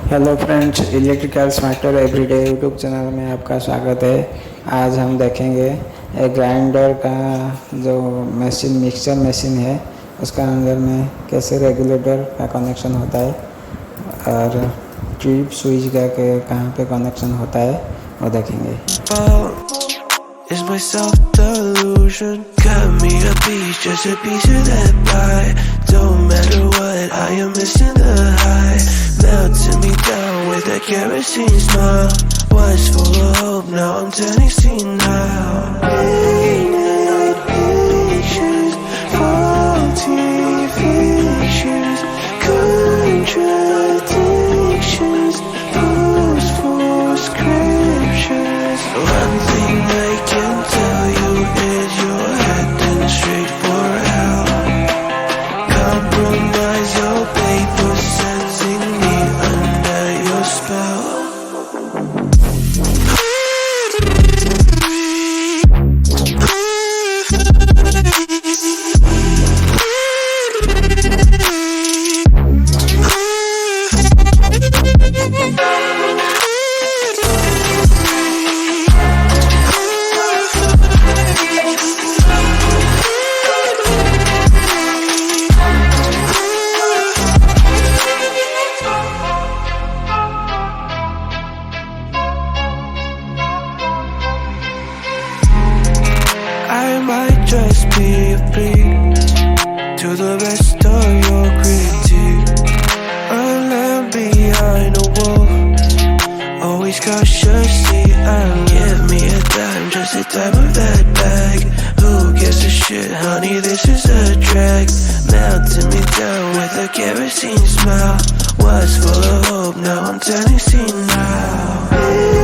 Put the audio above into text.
Hello friends, electrical smarter everyday YouTube channel में आपका स्वागत है। आज हम देखेंगे एक ग्राइंडर का जो मशीन मिक्सचर मशीन है उसका अंदर में कैसे रेगुलेटर का कनेक्शन होता है और ट्यूब स्विच का कहाँ पे कनेक्शन होता है वो देखेंगे। Is my self-delusion. Cut me a piece, just a piece of that pie. Don't matter what, I am missing the high. Melting me down with a kerosene smile. Was full of hope, now I'm turning senile. Painted pictures, faulty features, contradictions, post-for scriptures. One thing I can tell you is you're heading straight for hell. Compromise your paper, sensing me under your spell. I might just be a freak to the rest of your critique. A lamb behind a wall, always cautiously I'll give me a dime, just a dime of that bag. Who gives a shit, honey, this is a drag. Melting me down with a kerosene smile. Was full of hope, now I'm turning senile.